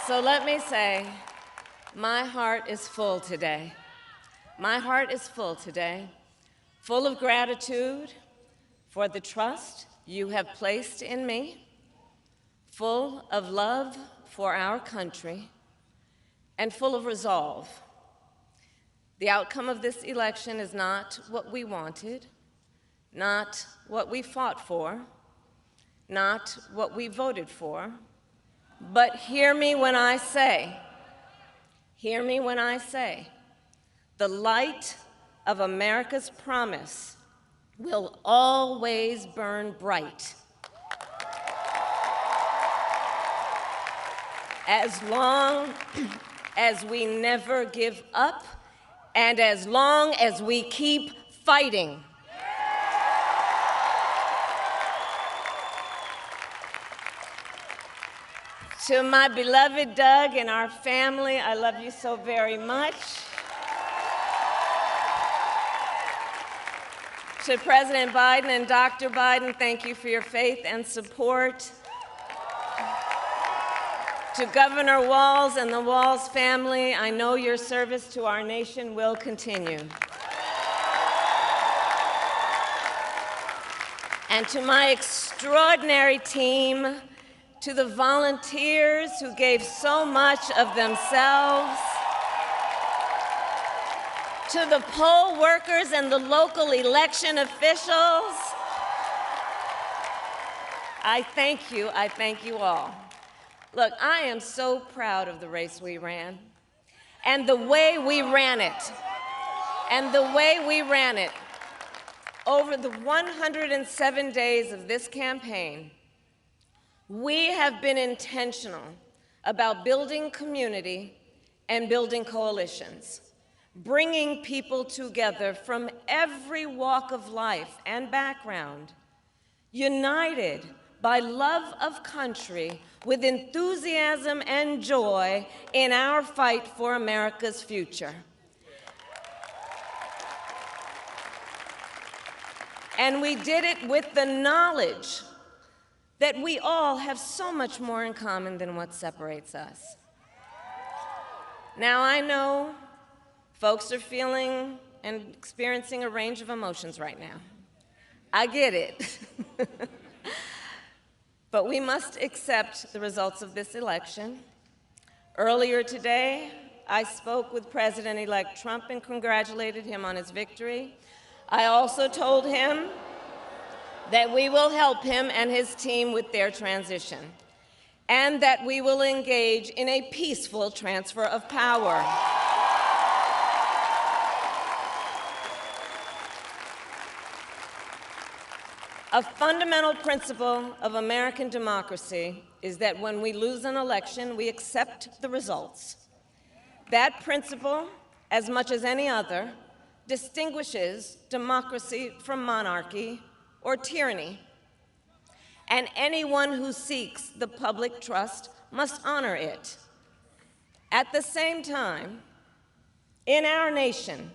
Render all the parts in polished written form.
So let me say, my heart is full today. My heart is full today, full of gratitude for the trust you have placed in me, full of love for our country, and full of resolve. The outcome of this election is not what we wanted, not what we fought for, not what we voted for, but hear me when I say, the light of America's promise will always burn bright. As long as we never give up, and as long as we keep fighting. To my beloved Doug and our family, I love you so very much. To President Biden and Dr. Biden, thank you for your faith and support. To Governor Walz and the Walz family, I know your service to our nation will continue. And to my extraordinary team, to the volunteers who gave so much of themselves, to the poll workers and the local election officials, I thank you all. Look, I am so proud of the race we ran and the way we ran it. Over the 107 days of this campaign, we have been intentional about building community and building coalitions, bringing people together from every walk of life and background, united by love of country with enthusiasm and joy in our fight for America's future. And we did it with the knowledge that we all have so much more in common than what separates us. Now, I know folks are feeling and experiencing a range of emotions right now. I get it. But we must accept the results of this election. Earlier today, I spoke with President-elect Trump and congratulated him on his victory. I also told him that we will help him and his team with their transition, and that we will engage in a peaceful transfer of power. A fundamental principle of American democracy is that when we lose an election, we accept the results. That principle, as much as any other, distinguishes democracy from monarchy or tyranny. And anyone who seeks the public trust must honor it. At the same time, in our nation,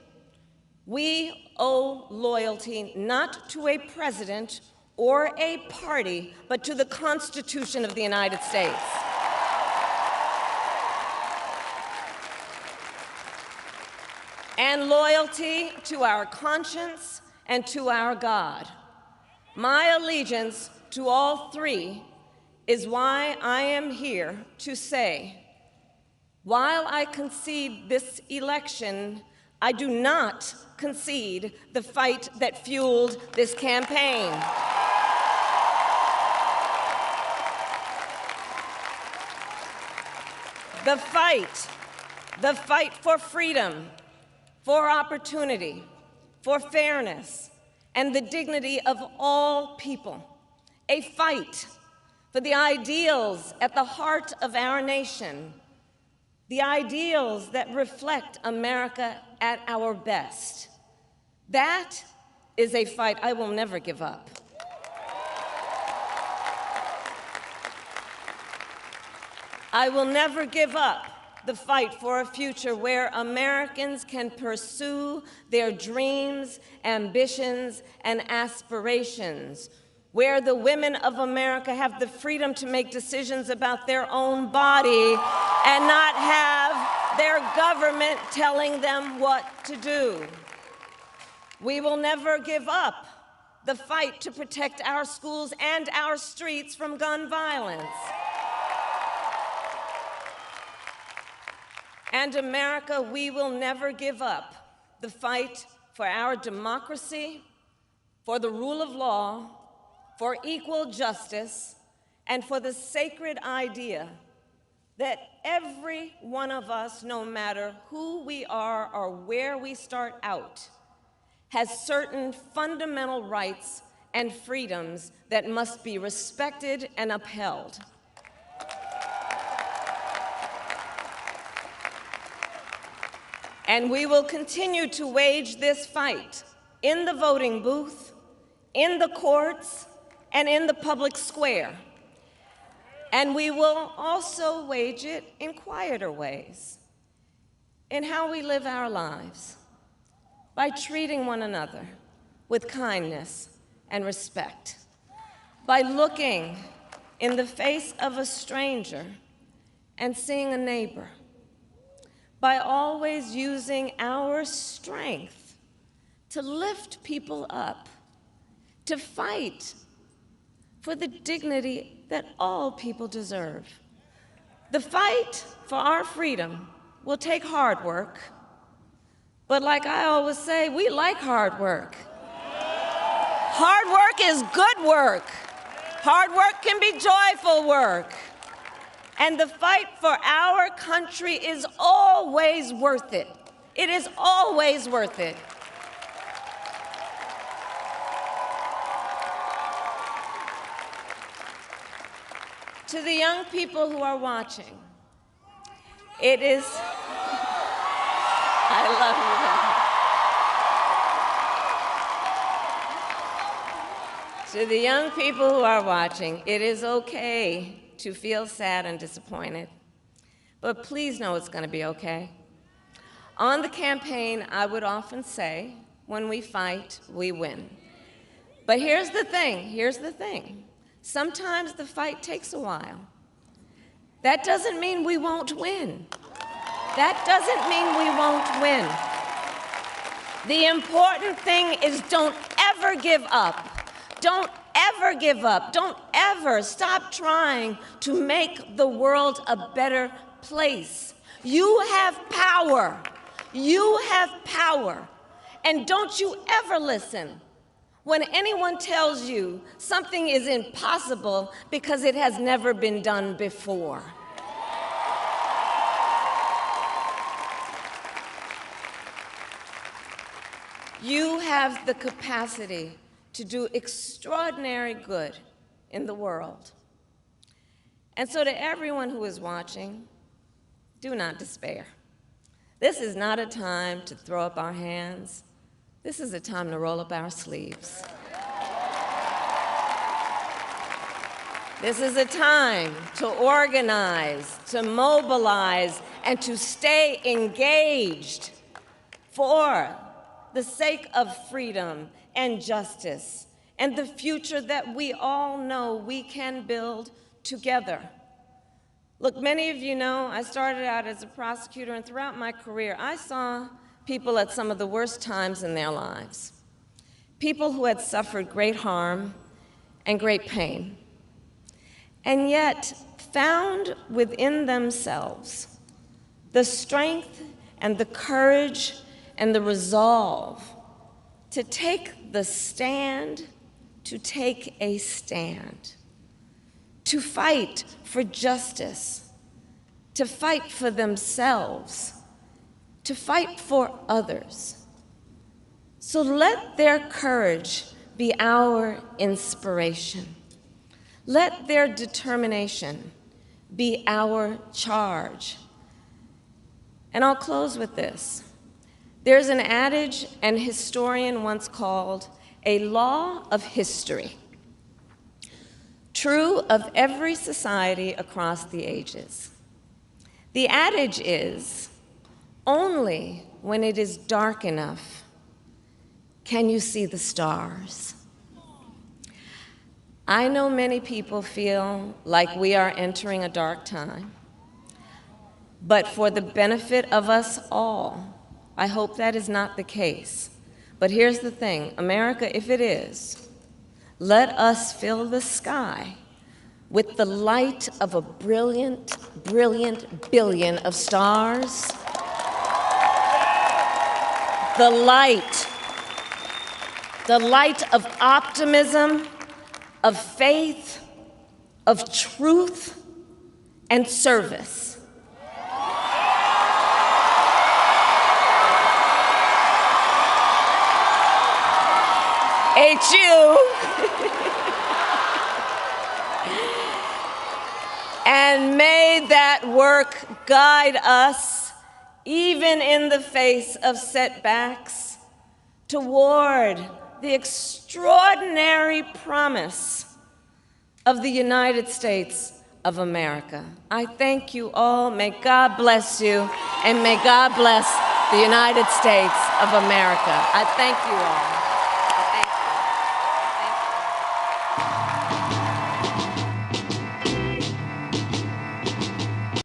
we owe loyalty not to a president or a party, but to the Constitution of the United States. And loyalty to our conscience and to our God. My allegiance to all three is why I am here to say, while I concede this election, I do not concede the fight that fueled this campaign. The fight for freedom, for opportunity, for fairness, and the dignity of all people. A fight for the ideals at the heart of our nation, the ideals that reflect America at our best. That is a fight I will never give up. I will never give up the fight for a future where Americans can pursue their dreams, ambitions, and aspirations, where the women of America have the freedom to make decisions about their own body and not have their government telling them what to do. We will never give up the fight to protect our schools and our streets from gun violence. And America, we will never give up the fight for our democracy, for the rule of law, for equal justice, and for the sacred idea that every one of us, no matter who we are or where we start out, has certain fundamental rights and freedoms that must be respected and upheld. And we will continue to wage this fight in the voting booth, in the courts, and in the public square. And we will also wage it in quieter ways, in how we live our lives, by treating one another with kindness and respect, by looking in the face of a stranger and seeing a neighbor, by always using our strength to lift people up, to fight for the dignity that all people deserve. The fight for our freedom will take hard work, but like I always say, we like hard work. Hard work is good work. Hard work can be joyful work. And the fight for our country is always worth it. It is always worth it. To the young people who are watching, it is, I love you. To the young people who are watching, it is okay to feel sad and disappointed, but please know it's going to be okay. On the campaign, I would often say, when we fight, we win. But here's the thing. Sometimes the fight takes a while. That doesn't mean we won't win. That doesn't mean we won't win. The important thing is don't ever give up. Don't ever give up. Don't ever stop trying to make the world a better place. You have power. You have power. And don't you ever listen when anyone tells you something is impossible because it has never been done before. You have the capacity to do extraordinary good in the world. And so to everyone who is watching, do not despair. This is not a time to throw up our hands. This is a time to roll up our sleeves. This is a time to organize, to mobilize, and to stay engaged for the sake of freedom and justice and the future that we all know we can build together. Look, many of you know I started out as a prosecutor, and throughout my career, I saw people at some of the worst times in their lives. People who had suffered great harm and great pain, and yet found within themselves the strength and the courage and the resolve to take the stand, to take a stand, to fight for justice, to fight for themselves, to fight for others. So let their courage be our inspiration. Let their determination be our charge. And I'll close with this. There's an adage an historian once called a law of history, true of every society across the ages. The adage is, only when it is dark enough can you see the stars. I know many people feel like we are entering a dark time. but for the benefit of us all. I hope that is not the case. But here's the thing, America, if it is, let us fill the sky with the light of a brilliant, brilliant billion of stars. The light of optimism, of faith, of truth, and service. HU. And may that work guide us, even in the face of setbacks, toward the extraordinary promise of the United States of America. I thank you all. May God bless you, and may God bless the United States of America. I thank you all.